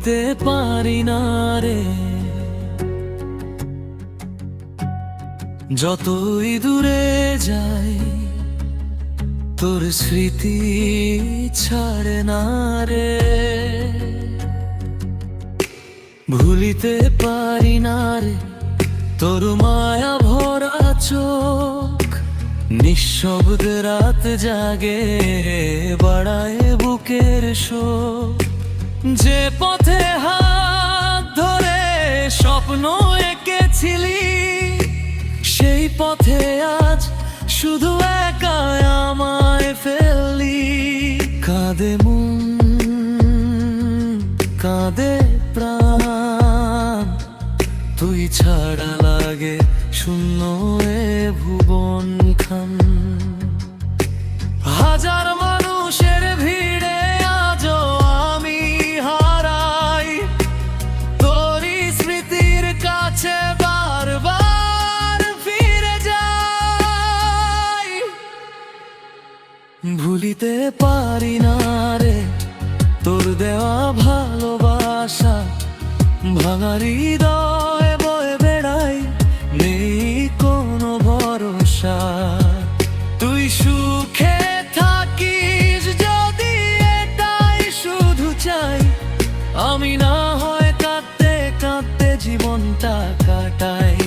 ভুলিতে পারি না রে। যতই দূরে যাই তোর স্মৃতি ছাড়ে না রে। ভুলিতে পারি না রে তোর মায়া ভরা চোখ। নিঃশব্দে রাত জাগে বাড়ায় বুকের শোক। যে পথে হাত ধরে স্বপ্ন এঁকেছিলি সেই পথে আজ শুধু একা আমায় ফেললি। কাঁদে মন কাঁদে প্রাণ, তুই ছাড়া লাগে শূন্য এ ভুবন খান। হাজার মানুষের ভিড়ে আজও আমি হারাই তোরই স্মৃতির কাছে বারবার ফিরে যাই। ভুলিতে পারি না রে তোর দেওয়া ভালোবাসা। ভাঙা হৃদয় বয়ে বেড়াই নেই কোনো ভরসা। তুই সুখে থাকিস যদি এটাই শুধু চাই। আমি না হয় কাঁদতে কাঁদতে জীবনটা কাটাই।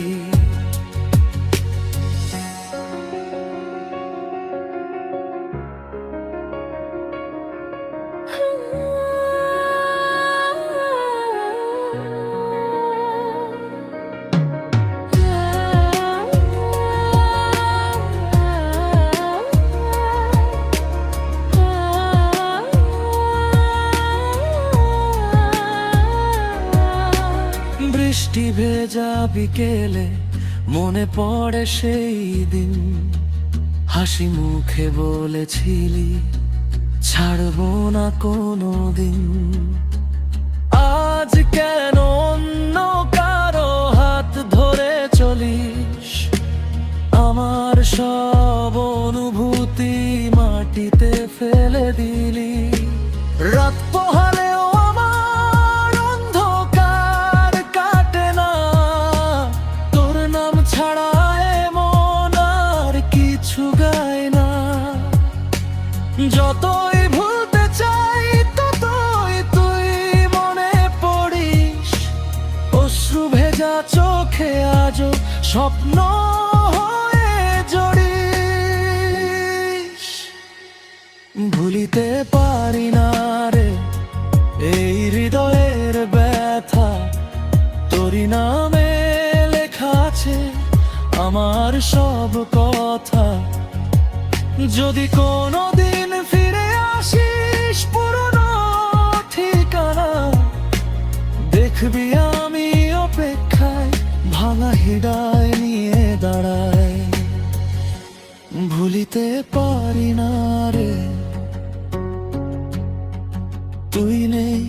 বৃষ্টি ভেজা বিকেলে মনে পড়ে সেই দিন। হাসি মুখে বলেছিলি ছাড়বো না কোনো দিন। আজ কেন অন্য কারো হাত ধরে চলিস? আমার সব অনুভূতি মাটিতে ফেলে দিলি। রাত পোহালেও আমার অন্ধকার কাটে না। তোর নাম ছাড়া এমন আর কিছু গায় না। যতই ভুলতে চাই ততই তুই মনে পড়িস। অশ্রু ভেজা চোখে আজও স্বপ্ন হয়ে জড়িস। ভুলিতে পারি না রে এই হৃদয়ের ব্যথা। তোরই নামে লেখা আছে আমার সব কথা। যদি কোনো দিন ফিরে আসিস পুরনো ঠিকানা, দেখবি আমি অপেক্ষায় ভাঙা হৃদয় নিয়ে দাঁড়াই। ভুলিতে পারি না রে তুই নেই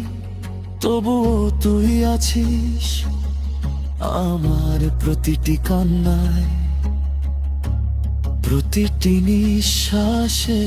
তবুও তুই আছিস আমার প্রতিটি কান্নায়, প্রতিটি নিঃশ্বাসে।